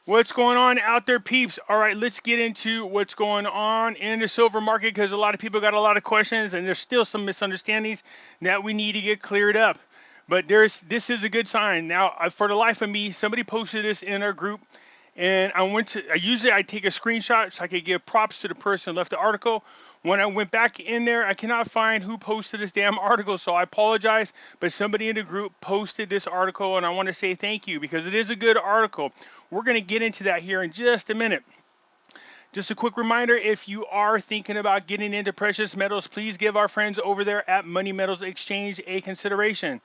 What's going on out there, peeps? All right, let's get into what's going on in the silver market because a lot of people got a lot of questions and there's still some misunderstandings that we need to get cleared up. But this is a good sign. Now, for the life of me, somebody posted this in our group, and I take a screenshot so I could give props to the person who left the article. When I went back in there, I cannot find who posted this damn article, so I apologize. But somebody in the group posted this article, and I want to say thank you because it is a good article. We're going to get into that here in just a minute. Just a quick reminder, if you are thinking about getting into precious metals, please give our friends over there at Money Metals Exchange a consideration.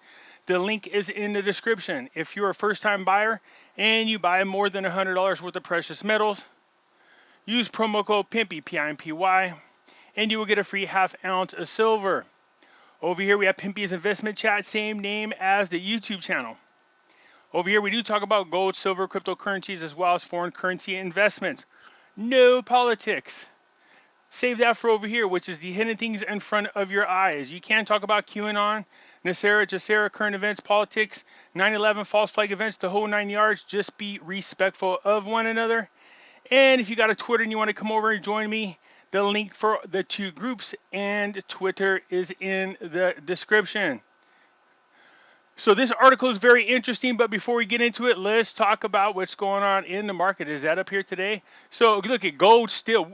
The link is in the description. If you're a first-time buyer and you buy more than $100 worth of precious metals, use promo code Pimpy, P-I-M-P-Y, and you will get a free half ounce of silver. Over here we have Pimpy's Investment Chat, same name as the YouTube channel. Over here we do talk about gold, silver, cryptocurrencies, as well as foreign currency investments. No politics. Save that for over here, which is the hidden things in front of your eyes. You can talk about QAnon, NESARA, GESARA, current events, politics, 9/11, false flag events, the whole 9 yards. Just be respectful of one another. And if you got a Twitter and you want to come over and join me, the link for the two groups and Twitter is in the description. So this article is very interesting, but before we get into it, let's talk about what's going on in the market. Is that up here today? So look at gold still.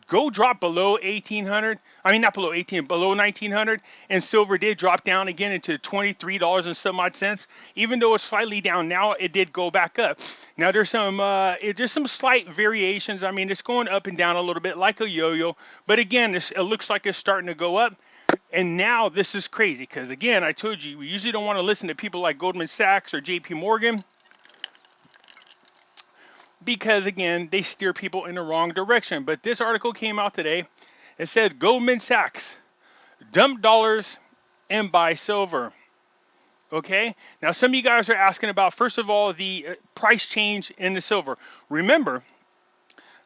Gold dropped below 1800. I mean, not below 18, below 1900. And silver did drop down again into $23 and some odd cents. Even though it's slightly down now, it did go back up. Now there's some slight variations. I mean, it's going up and down a little bit like a yo-yo. But again, it looks like it's starting to go up. And now this is crazy because, again, I told you, we usually don't want to listen to people like Goldman Sachs or JP Morgan because, again, they steer people in the wrong direction. But this article came out today. It said Goldman Sachs dump dollars and buy silver. Okay? Now, some of you guys are asking about, first of all, the price change in the silver. Remember,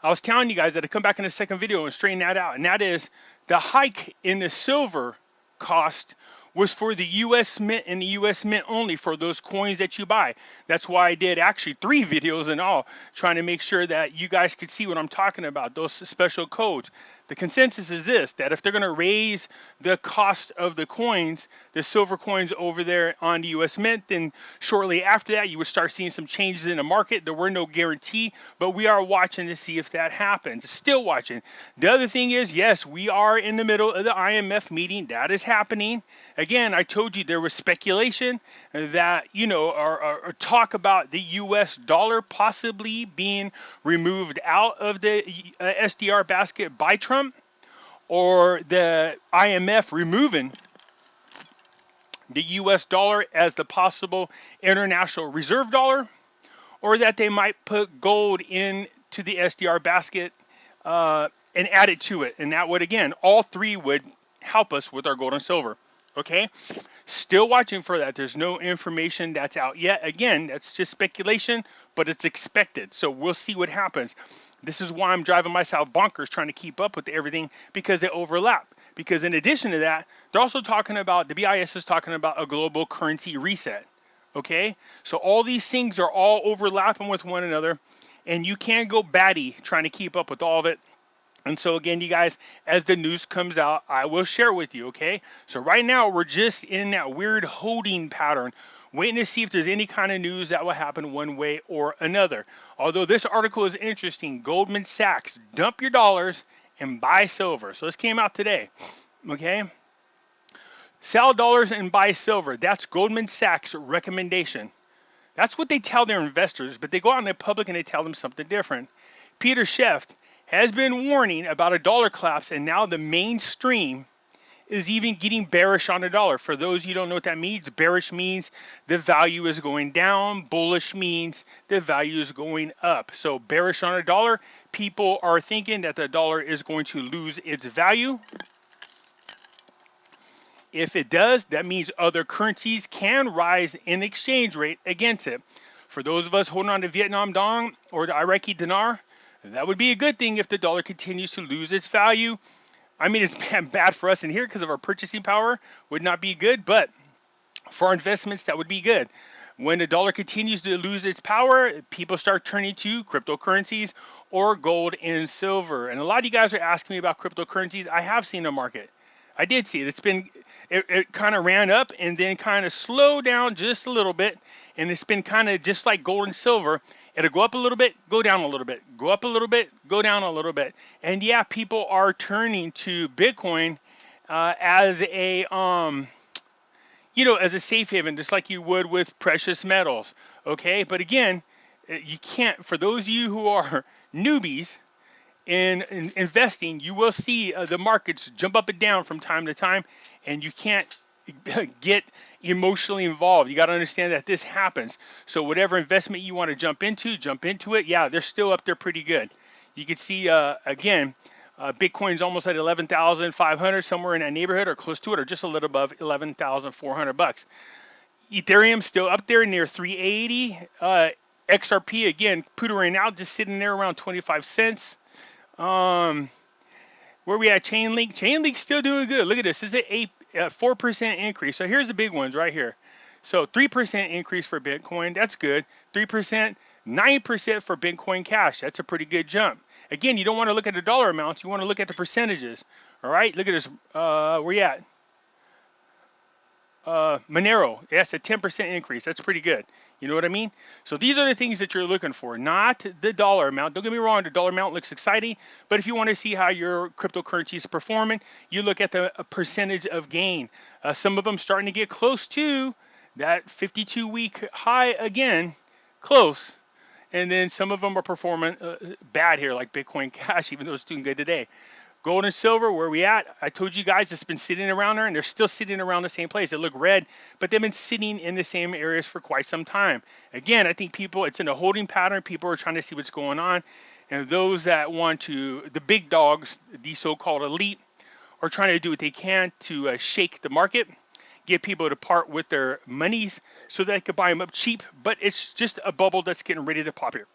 I was telling you guys that I'd come back in the second video and straighten that out. And that is the hike in the silver cost was for the U.S. Mint and the U.S. Mint only for those coins that you buy. That's why I did actually 3 videos in all, trying to make sure that you guys could see what I'm talking about, those special codes. The consensus is this, that if they're going to raise the cost of the coins, the silver coins over there on the U.S. Mint, then shortly after that, you would start seeing some changes in the market. There were no guarantee, but we are watching to see if that happens. Still watching. The other thing is, yes, we are in the middle of the IMF meeting. That is happening. Again, I told you there was speculation that, or talk about the U.S. dollar possibly being removed out of the SDR basket by Trump, or the IMF removing the U.S. dollar as the possible international reserve dollar, or that they might put gold into the SDR basket and add it to it. And that would, again, all three would help us with our gold and silver. Okay, still watching for that. There's no information that's out yet. Again, that's just speculation, but it's expected. So we'll see what happens. This is why I'm driving myself bonkers trying to keep up with everything, because they overlap. Because in addition to that, they're also talking about, the BIS is talking about a global currency reset. Okay, so all these things are all overlapping with one another, and you can't go batty trying to keep up with all of it. And so again, you guys, as the news comes out, I will share with you, okay? So right now, we're just in that weird holding pattern, waiting to see if there's any kind of news that will happen one way or another. Although this article is interesting, Goldman Sachs, dump your dollars and buy silver. So this came out today, okay? Sell dollars and buy silver. That's Goldman Sachs' recommendation. That's what they tell their investors, but they go out in the public and they tell them something different. Peter Schiff has been warning about a dollar collapse, and now the mainstream is even getting bearish on the dollar. For those you don't know what that means, bearish means the value is going down. Bullish means the value is going up. So bearish on a dollar, people are thinking that the dollar is going to lose its value. If it does, that means other currencies can rise in exchange rate against it. For those of us holding on to Vietnam Dong or the Iraqi Dinar, that would be a good thing if the dollar continues to lose its value. I mean, it's bad for us in here because of our purchasing power would not be good, but for our investments, that would be good. When the dollar continues to lose its power, people start turning to cryptocurrencies or gold and silver. And a lot of you guys are asking me about cryptocurrencies. I have seen the market. I did see it. It kind of ran up and then kind of slowed down just a little bit. And it's been kind of just like gold and silver. It'll go up a little bit, go down a little bit, go up a little bit, go down a little bit. And yeah, people are turning to Bitcoin as a as a safe haven, just like you would with precious metals. Okay, but again, you can't. For those of you who are newbies in investing, you will see the markets jump up and down from time to time, and you can't get emotionally involved. You got to understand that this happens. So whatever investment you want to jump into it. Yeah, they're still up there pretty good. You can see again, Bitcoin's almost at 11,500, somewhere in that neighborhood, or close to it, or just a little above 11,400 bucks. Ethereum's still up there near 380. XRP again, petering out, just sitting there around 25 cents. Where we at? Chainlink. Chainlink's still doing good. Look at this. This is a 4% increase. So here's the big ones right here. So 3% increase for Bitcoin. That's good. 3%, 9% for Bitcoin Cash. That's a pretty good jump. Again, you don't want to look at the dollar amounts. You want to look at the percentages. All right. Look at this. Where you at? Monero. That's a 10% increase. That's pretty good. You know what I mean? So these are the things that you're looking for, not the dollar amount. Don't get me wrong, the dollar amount looks exciting, but if you want to see how your cryptocurrency is performing, you look at the percentage of gain. Some of them starting to get close to that 52-week high again, close, and then some of them are performing bad here, like Bitcoin Cash, even though it's doing good today. Gold and silver, where we at? I told you guys it's been sitting around there, and they're still sitting around the same place. They look red, but they've been sitting in the same areas for quite some time. Again, I think it's in a holding pattern. People are trying to see what's going on. And those that want to, the big dogs, the so-called elite, are trying to do what they can to shake the market, get people to part with their monies so that they can buy them up cheap. But it's just a bubble that's getting ready to pop here.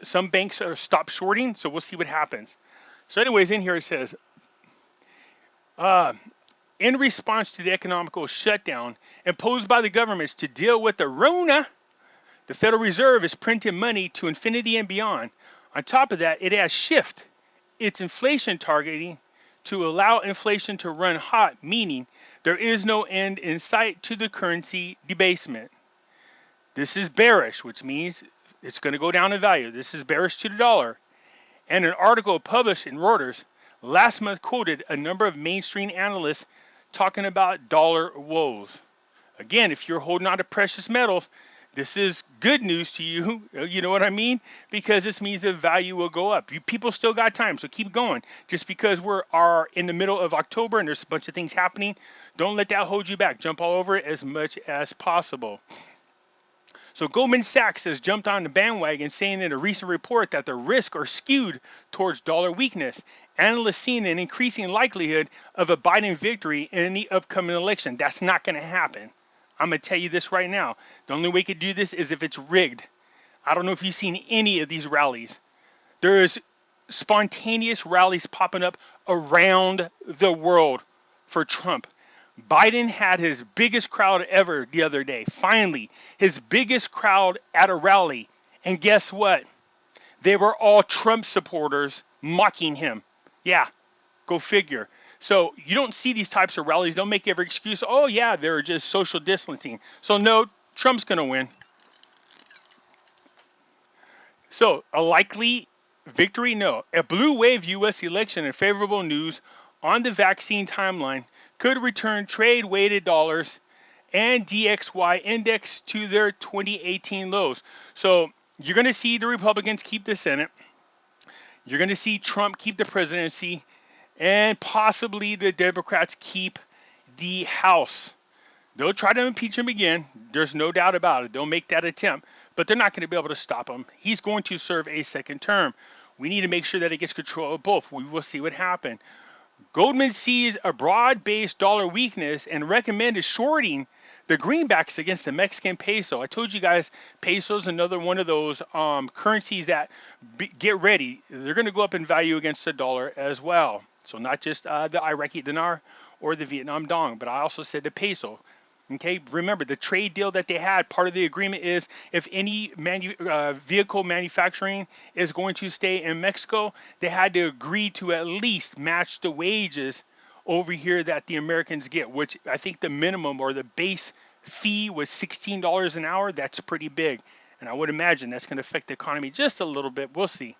Some banks are stopped shorting, so we'll see what happens. So anyways, in here it says, in response to the economical shutdown imposed by the governments to deal with the Rona, the Federal Reserve is printing money to infinity and beyond. On top of that, it has shifted its inflation targeting to allow inflation to run hot, meaning there is no end in sight to the currency debasement. This is bearish, which means it's going to go down in value. This is bearish to the dollar. And an article published in Reuters last month quoted a number of mainstream analysts talking about dollar woes. Again, if you're holding on to precious metals, this is good news to you. You know what I mean? Because this means the value will go up. People still got time, so keep going. Just because we are in the middle of October and there's a bunch of things happening, don't let that hold you back. Jump all over it as much as possible. So Goldman Sachs has jumped on the bandwagon, saying in a recent report that the risks are skewed towards dollar weakness. Analysts seeing an increasing likelihood of a Biden victory in the upcoming election. That's not going to happen. I'm going to tell you this right now. The only way you could do this is if it's rigged. I don't know if you've seen any of these rallies. There is spontaneous rallies popping up around the world for Trump. Biden had his biggest crowd ever the other day. Finally, his biggest crowd at a rally. And guess what? They were all Trump supporters mocking him. Yeah, go figure. So you don't see these types of rallies. Don't make every excuse. Oh, yeah, they're just social distancing. So, no, Trump's going to win. So a likely victory? No. A blue wave U.S. election and favorable news on the vaccine timeline could return trade-weighted dollars and DXY index to their 2018 lows. So you're going to see the Republicans keep the Senate. You're going to see Trump keep the presidency. And possibly the Democrats keep the House. They'll try to impeach him again. There's no doubt about it. They'll make that attempt. But they're not going to be able to stop him. He's going to serve a second term. We need to make sure that he gets control of both. We will see what happens. Goldman sees a broad-based dollar weakness and recommended shorting the greenbacks against the Mexican peso. I told you guys, peso is another one of those currencies that get ready. They're going to go up in value against the dollar as well. So not just the Iraqi dinar or the Vietnam dong, but I also said the peso. Okay, remember the trade deal that they had, part of the agreement is if any vehicle manufacturing is going to stay in Mexico, they had to agree to at least match the wages over here that the Americans get, which I think the minimum or the base fee was $16 an hour. That's pretty big. And I would imagine that's going to affect the economy just a little bit. We'll see.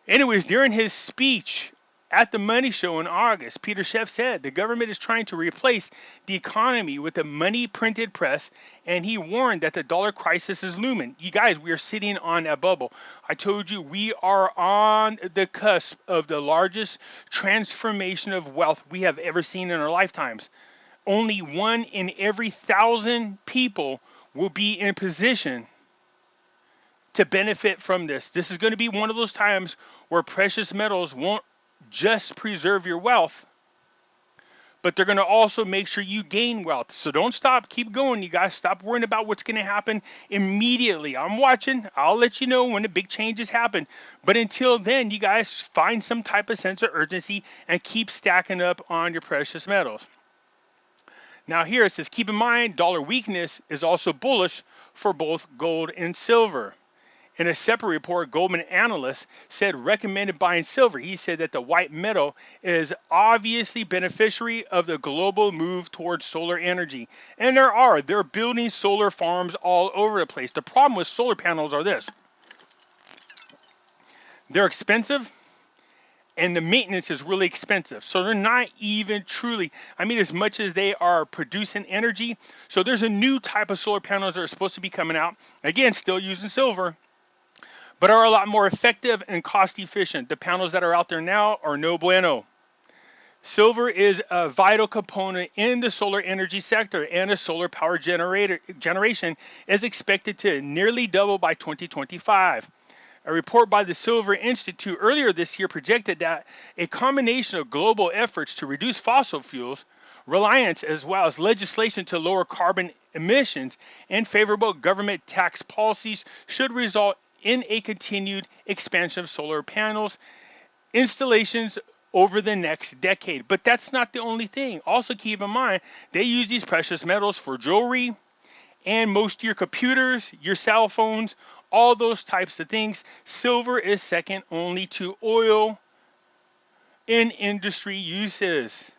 Anyways, during his speech at the Money Show in August, Peter Schiff said the government is trying to replace the economy with a money printed press, and he warned that the dollar crisis is looming. You guys, we are sitting on a bubble. I told you we are on the cusp of the largest transformation of wealth we have ever seen in our lifetimes. Only 1 in every 1,000 people will be in position to benefit from this. This is going to be one of those times where precious metals won't just preserve your wealth, but they're going to also make sure you gain wealth. So don't stop. Keep going, you guys. Stop worrying about what's going to happen immediately. I'm watching. I'll let you know when the big changes happen. But until then, you guys find some type of sense of urgency and keep stacking up on your precious metals. Now here it says, keep in mind, dollar weakness is also bullish for both gold and silver. In a separate report, Goldman analyst said recommended buying silver. He said that the white metal is obviously beneficiary of the global move towards solar energy. And they're building solar farms all over the place. The problem with solar panels are this. They're expensive and the maintenance is really expensive. So they're not even truly, as much as they are producing energy. So there's a new type of solar panels that are supposed to be coming out. Again, still using silver, but are a lot more effective and cost efficient. The panels that are out there now are no bueno. Silver is a vital component in the solar energy sector, and a solar power generation is expected to nearly double by 2025. A report by the Silver Institute earlier this year projected that a combination of global efforts to reduce fossil fuels reliance, as well as legislation to lower carbon emissions and favorable government tax policies, should result in a continued expansion of solar panels installations over the next decade. But that's not the only thing. Also keep in mind, they use these precious metals for jewelry and most of your computers, your cell phones, all those types of things. Silver is second only to oil in industry uses.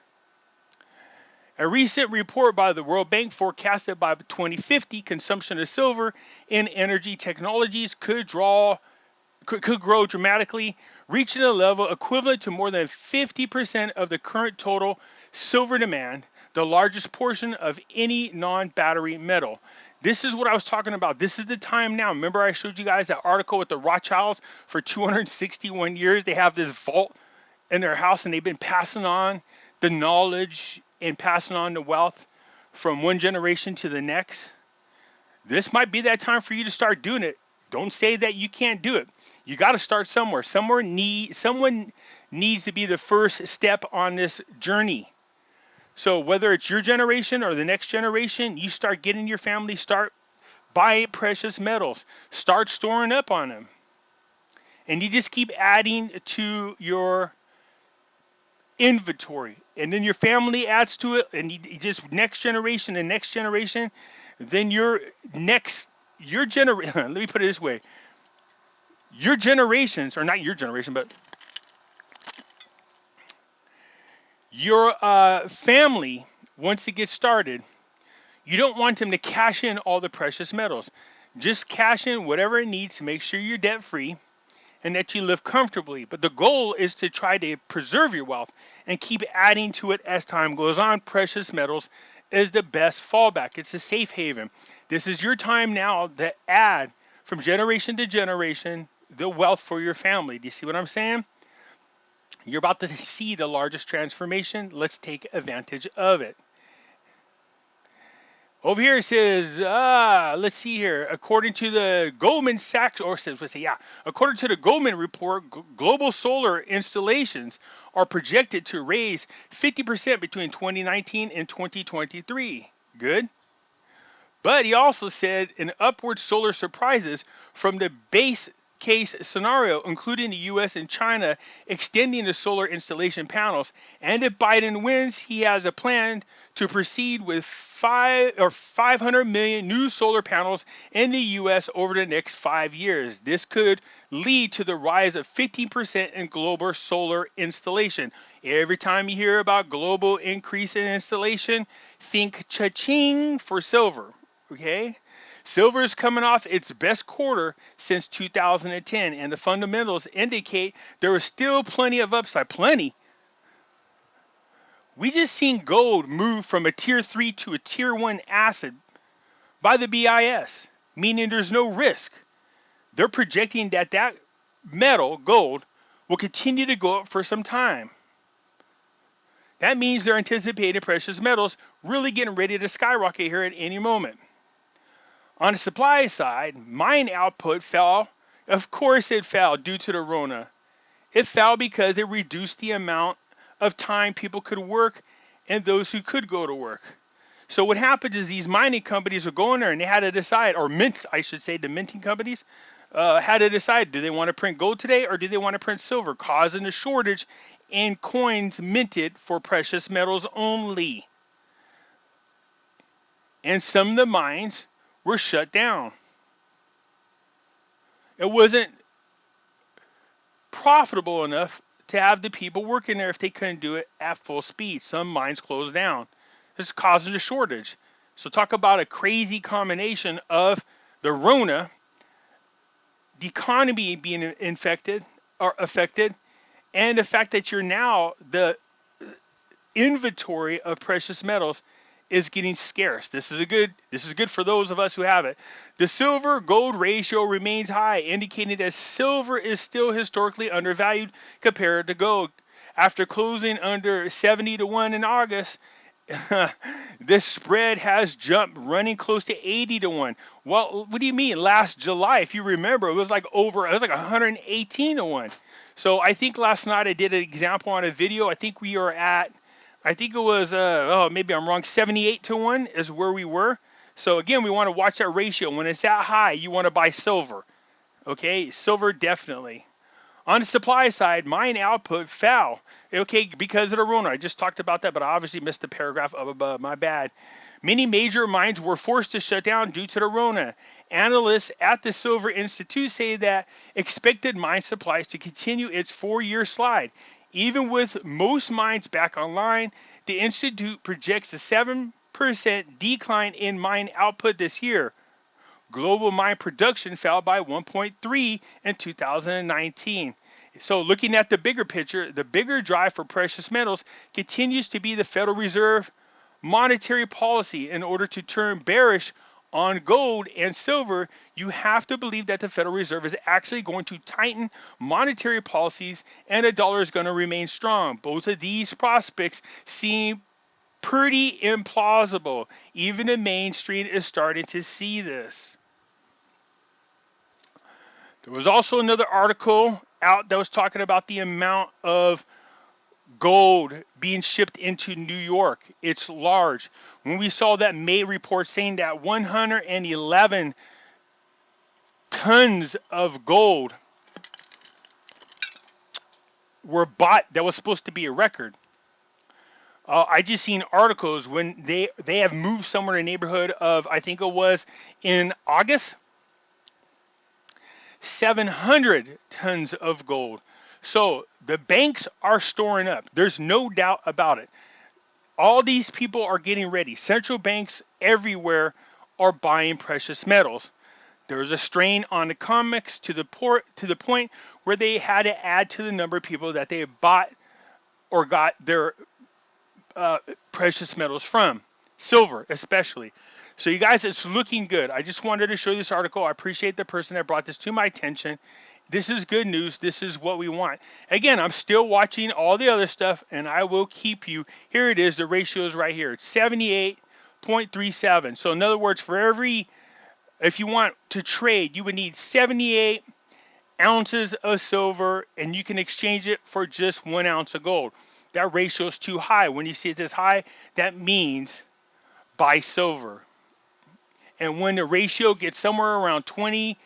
A recent report by the World Bank forecasted by 2050 consumption of silver in energy technologies could grow dramatically, reaching a level equivalent to more than 50% of the current total silver demand, the largest portion of any non-battery metal. This is what I was talking about. This is the time now. Remember I showed you guys that article with the Rothschilds for 261 years. They have this vault in their house and they've been passing on the knowledge and passing on the wealth from one generation to the next. This might be that time for you to start doing it. Don't say that you can't do it. You got to start somewhere. Someone needs to be the first step on this journey. So whether it's your generation or the next generation, you start getting your family, start buying precious metals, start storing up on them. And you just keep adding to your inventory, and then your family adds to it, and you just next generation and next generation, then your generation, let me put it this way, your generations, or not your generation, but your family, once it gets started, you don't want them to cash in all the precious metals. Just cash in whatever it needs to make sure you're debt free and that you live comfortably. But the goal is to try to preserve your wealth and keep adding to it as time goes on. Precious metals is the best fallback. It's a safe haven. This is your time now to add from generation to generation the wealth for your family. Do you see what I'm saying? You're about to see the largest transformation. Let's take advantage of it. Over here it says, let's see here. According to the Goldman Sachs, according to the Goldman report, global solar installations are projected to raise 50% between 2019 and 2023. Good. But he also said an upward solar surprises from the base case scenario, including the U.S. and China extending the solar installation panels. And if Biden wins, he has a plan to proceed with 500 million new solar panels in the U.S. over the next 5 years. This could lead to the rise of 15% in global solar installation. Every time you hear about global increase in installation, think cha-ching for silver. Okay? Silver is coming off its best quarter since 2010, and the fundamentals indicate there is still plenty of upside. Plenty. We just seen gold move from a tier 3 to a tier 1 asset by the BIS, meaning there's no risk. They're projecting that that metal, gold, will continue to go up for some time. That means they're anticipating precious metals really getting ready to skyrocket here at any moment. On the supply side, mine output fell. Of course it fell due to the Rona. It fell because it reduced the amount of time people could work and those who could go to work. So what happens is these mining companies are going there and they had to decide, or mint, I should say, the minting companies had to decide, do they want to print gold today or do they want to print silver, causing a shortage in coins minted for precious metals only. And some of the mines were shut down. It wasn't profitable enough to have the people working there if they couldn't do it at full speed. Some mines closed down. This is causing a shortage. So talk about a crazy combination of the Rona, the economy being affected, and the fact that you're now the inventory of precious metals is getting scarce. This is good for those of us who have it. The silver gold ratio remains high, indicating that silver is still historically undervalued compared to gold. After closing under 70 to 1 in August, this spread has jumped, running close to 80 to 1. Well, what do you mean? Last July, if you remember, it was like 118 to 1. So I think last night I did an example on a video. I think we are at, I think it was, maybe I'm wrong, 78 to 1 is where we were. So again, we want to watch that ratio. When it's that high, you want to buy silver. Okay, silver definitely. On the supply side, mine output fell. Okay, because of the Rona. I just talked about that, but I obviously missed the paragraph up above. My bad. Many major mines were forced to shut down due to the Rona. Analysts at the Silver Institute say that expected mine supplies to continue its 4-year slide. Even with most mines back online, the Institute projects a 7% decline in mine output this year. Global mine production fell by 1.3 in 2019. So looking at the bigger picture, the bigger drive for precious metals continues to be the Federal Reserve monetary policy. In order to turn bearish on gold and silver, you have to believe that the Federal Reserve is actually going to tighten monetary policies and the dollar is going to remain strong. Both of these prospects seem pretty implausible. Even the mainstream is starting to see this. There was also another article out that was talking about the amount of gold being shipped into New York. It's large. When we saw that May report saying that 111 tons of gold were bought, that was supposed to be a record. I just seen articles when they have moved somewhere in the neighborhood of, I think it was in August, 700 tons of gold. So the banks are storing up. There's no doubt about it. All these people are getting ready. Central banks everywhere are buying precious metals. There's a strain on the economics to the point where they had to add to the number of people that they bought or got their precious metals from, silver especially. So you guys, it's looking good. I just wanted to show you this article. I appreciate the person that brought this to my attention. This is good news. This is what we want. Again, I'm still watching all the other stuff, and I will keep you. Here it is. The ratio is right here. It's 78.37. So in other words, for every, if you want to trade, you would need 78 ounces of silver, and you can exchange it for just 1 ounce of gold. That ratio is too high. When you see it this high, that means buy silver. And when the ratio gets somewhere around 20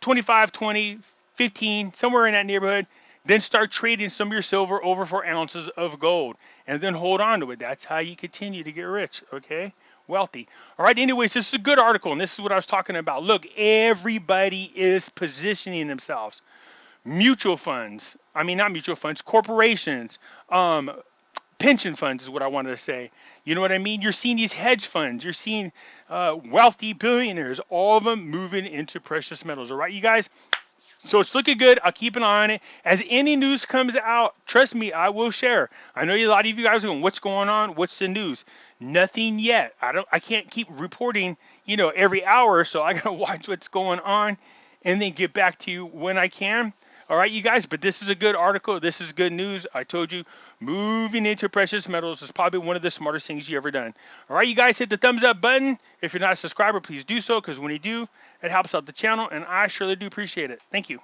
25, 20, 15, somewhere in that neighborhood. Then start trading some of your silver over for ounces of gold and then hold on to it. That's how you continue to get rich, okay? Wealthy. All right, anyways, this is a good article, and this is what I was talking about. Look, everybody is positioning themselves. Mutual funds, I mean, not mutual funds, corporations, pension funds is what I wanted to say. You know what I mean? You're seeing these hedge funds. You're seeing wealthy billionaires, all of them moving into precious metals. All right, you guys? So it's looking good. I'll keep an eye on it. As any news comes out, trust me, I will share. I know a lot of you guys are going, what's going on? What's the news? Nothing yet. I can't keep reporting, every hour, so I got to watch what's going on and then get back to you when I can. All right, you guys, but this is a good article. This is good news. I told you, moving into precious metals is probably one of the smartest things you ever done. All right, you guys, hit the thumbs up button. If you're not a subscriber, please do so, because when you do, it helps out the channel, and I surely do appreciate it. Thank you.